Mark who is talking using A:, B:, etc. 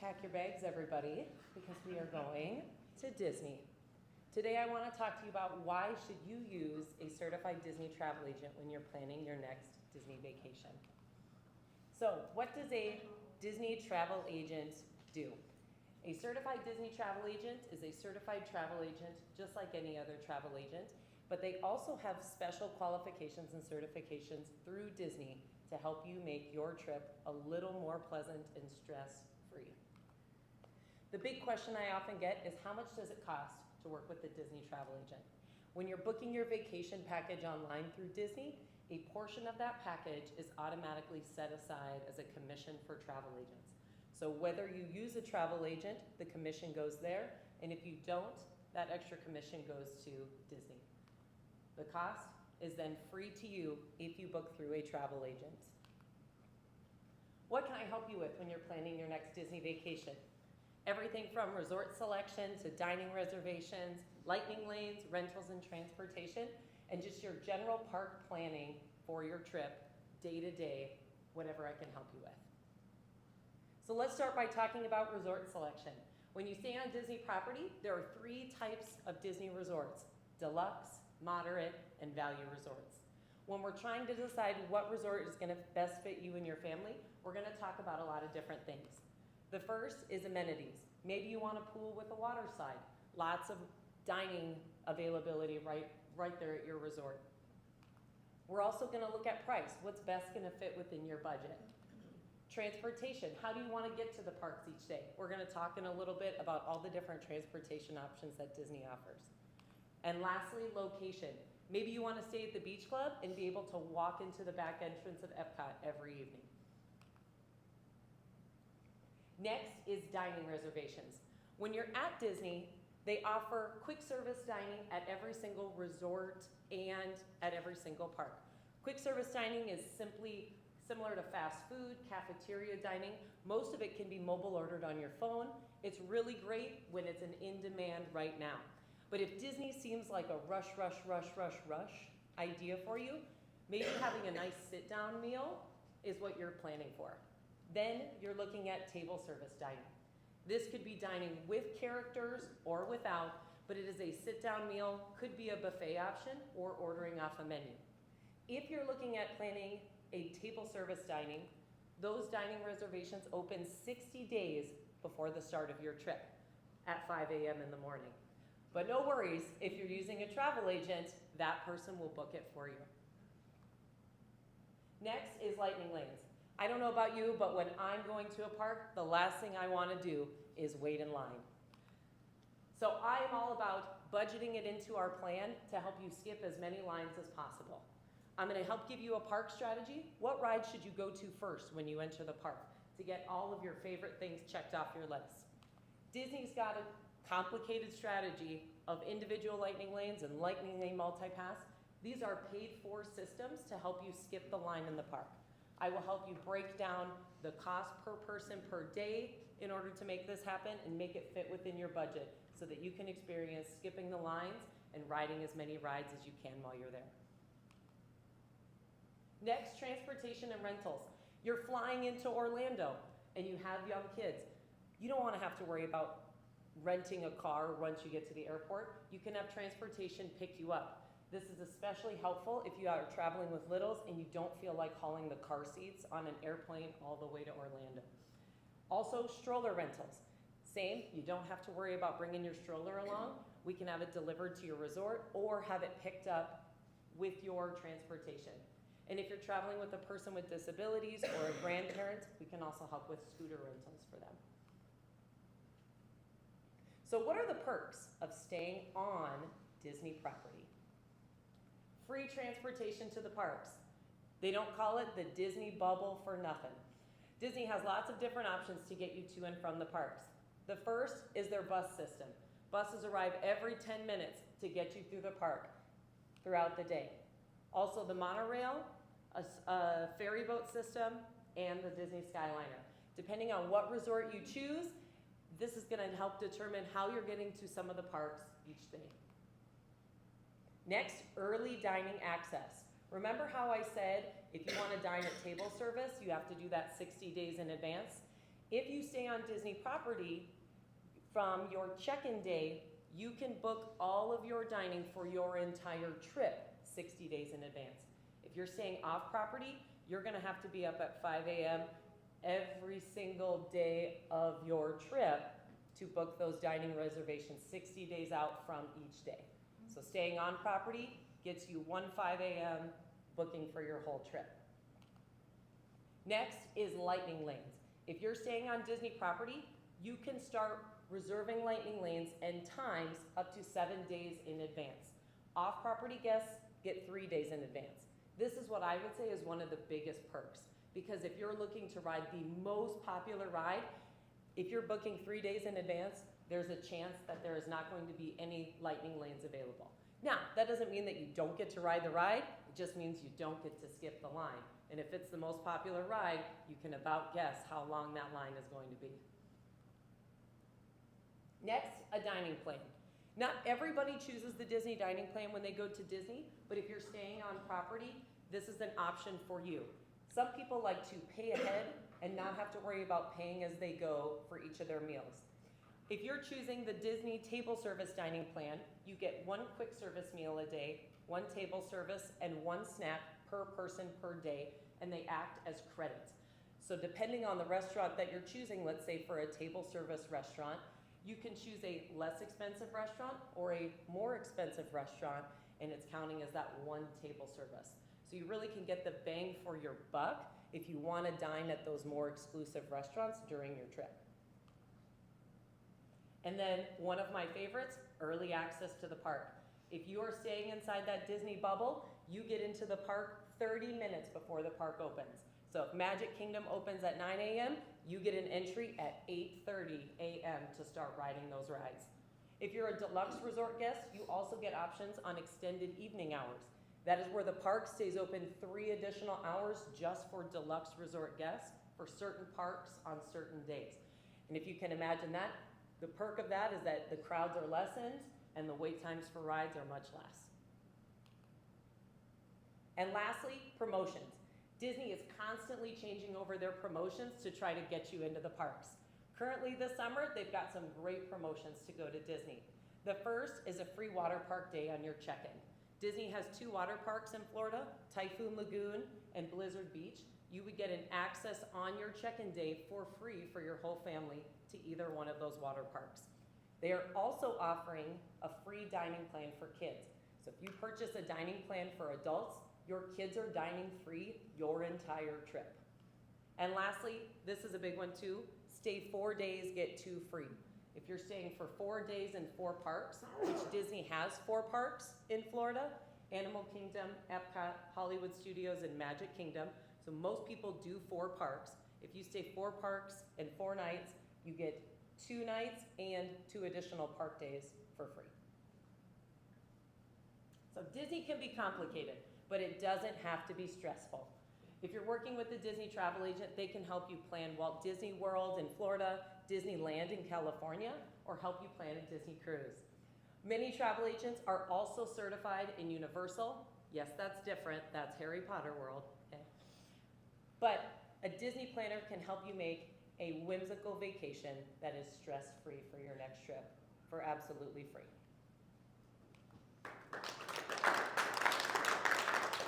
A: Pack your bags, everybody, because we are going to Disney. Today I want to talk to you about why should you use a certified Disney travel agent when you're planning your next Disney vacation. So what does a Disney travel agent do? A certified Disney travel agent is a certified travel agent just like any other travel agent, but they also have special qualifications and certifications through Disney to help you make your trip a little more pleasant and stress-free. The big question I often get is how much does it cost to work with a Disney travel agent? When you're booking your vacation package online through Disney, a portion of that package is automatically set aside as a commission for travel agents. So whether you use a travel agent, the commission goes there, and if you don't, that extra commission goes to Disney. The cost is then free to you if you book through a travel agent. What can I help you with when you're planning your next Disney vacation? Everything from resort selection to dining reservations, lightning lanes, rentals and transportation, and just your general park planning for your trip, day to day, whatever I can help you with. So let's start by talking about resort selection. When you stay on Disney property, there are 3 types of Disney resorts: deluxe, moderate, and value resorts. When we're trying to decide what resort is going to best fit you and your family, we're going to talk about a lot of different things. The first is amenities. Maybe you want a pool with a water slide, lots of dining availability right there at your resort. We're also going to look at price. What's best going to fit within your budget? Transportation. How do you want to get to the parks each day? We're going to talk in a little bit about all the different transportation options that Disney offers. And lastly, location. Maybe you want to stay at the beach club and be able to walk into the back entrance of Epcot every evening. Next is dining reservations. When you're at Disney, they offer quick service dining at every single resort and at every single park. Quick service dining is simply similar to fast food, cafeteria dining. Most of it can be mobile ordered on your phone. It's really great when it's an in-demand right now. But if Disney seems like a rush idea for you, maybe having a nice sit-down meal is what you're planning for. Then you're looking at table service dining. This could be dining with characters or without, but it is a sit-down meal, could be a buffet option, or ordering off a menu. If you're looking at planning a table service dining, those dining reservations open 60 days before the start of your trip at 5 a.m. in the morning. But no worries, if you're using a travel agent, that person will book it for you. Next is lightning lanes. I don't know about you, but when I'm going to a park, the last thing I want to do is wait in line. So I am all about budgeting it into our plan to help you skip as many lines as possible. I'm going to help give you a park strategy. What ride should you go to first when you enter the park to get all of your favorite things checked off your list? Disney's got a complicated strategy of individual lightning lanes and lightning lane multipass. These are paid-for systems to help you skip the line in the park. I will help you break down the cost per person per day in order to make this happen and make it fit within your budget so that you can experience skipping the lines and riding as many rides as you can while you're there. Next, transportation and rentals. You're flying into Orlando and you have young kids. You don't want to have to worry about renting a car once you get to the airport. You can have transportation pick you up. This is especially helpful if you are traveling with littles and you don't feel like hauling the car seats on an airplane all the way to Orlando. Also, stroller rentals. Same, you don't have to worry about bringing your stroller along. We can have it delivered to your resort or have it picked up with your transportation. And if you're traveling with a person with disabilities or a grandparent, we can also help with scooter rentals for them. So what are the perks of staying on Disney property? Free transportation to the parks. They don't call it the Disney bubble for nothing. Disney has lots of different options to get you to and from the parks. The first is their bus system. Buses arrive every 10 minutes to get you through the park throughout the day. Also the monorail, a ferry boat system, and the Disney Skyliner. Depending on what resort you choose, this is going to help determine how you're getting to some of the parks each day. Next, early dining access. Remember how I said if you want to dine at table service, you have to do that 60 days in advance? If you stay on Disney property, from your check-in day, you can book all of your dining for your entire trip 60 days in advance. If you're staying off property, you're gonna have to be up at 5 a.m. every single day of your trip to book those dining reservations 60 days out from each day. So staying on property gets you one 5 a.m. booking for your whole trip. Next is lightning lanes. If you're staying on Disney property, you can start reserving lightning lanes and times up to 7 days in advance. Off-property guests get 3 days in advance. This is what I would say is one of the biggest perks, because if you're looking to ride the most popular ride, if you're booking 3 days in advance, there's a chance that there is not going to be any lightning lanes available. Now, that doesn't mean that you don't get to ride the ride, it just means you don't get to skip the line. And if it's the most popular ride, you can about guess how long that line is going to be. Next, a dining plan. Not everybody chooses the Disney dining plan when they go to Disney, but if you're staying on property, this is an option for you. Some people like to pay ahead and not have to worry about paying as they go for each of their meals. If you're choosing the Disney table service dining plan, you get 1 quick service meal a day, 1 table service, and 1 snack per person per day, and they act as credits. So depending on the restaurant that you're choosing, let's say for a table service restaurant, you can choose a less expensive restaurant or a more expensive restaurant, and it's counting as that 1 table service. So you really can get the bang for your buck if you want to dine at those more exclusive restaurants during your trip. And then one of my favorites, early access to the park. If you are staying inside that Disney bubble, you get into the park 30 minutes before the park opens. So if Magic Kingdom opens at 9 a.m., you get an entry at 8:30 a.m. to start riding those rides. If you're a deluxe resort guest, you also get options on extended evening hours. That is where the park stays open 3 additional hours just for deluxe resort guests for certain parks on certain days. And if you can imagine that, the perk of that is that the crowds are lessened and the wait times for rides are much less. And lastly, promotions. Disney is constantly changing over their promotions to try to get you into the parks. Currently this summer, they've got some great promotions to go to Disney. The first is a free water park day on your check-in. Disney has 2 water parks in Florida, Typhoon Lagoon and Blizzard Beach. You would get an access on your check-in day for free for your whole family to either one of those water parks. They are also offering a free dining plan for kids. So if you purchase a dining plan for adults, your kids are dining free your entire trip. And lastly, this is a big one too, stay 4 days, get 2 free. If you're staying for 4 days in 4 parks, which Disney has 4 parks in Florida, Animal Kingdom, Epcot, Hollywood Studios, and Magic Kingdom. So most people do 4 parks. If you stay 4 parks and 4 nights, you get 2 nights and 2 additional park days for free. So Disney can be complicated, but it doesn't have to be stressful. If you're working with a Disney travel agent, they can help you plan Walt Disney World in Florida, Disneyland in California, or help you plan a Disney cruise. Many travel agents are also certified in Universal. Yes, that's different. That's Harry Potter World. Okay. But a Disney planner can help you make a whimsical vacation that is stress-free for your next trip for absolutely free.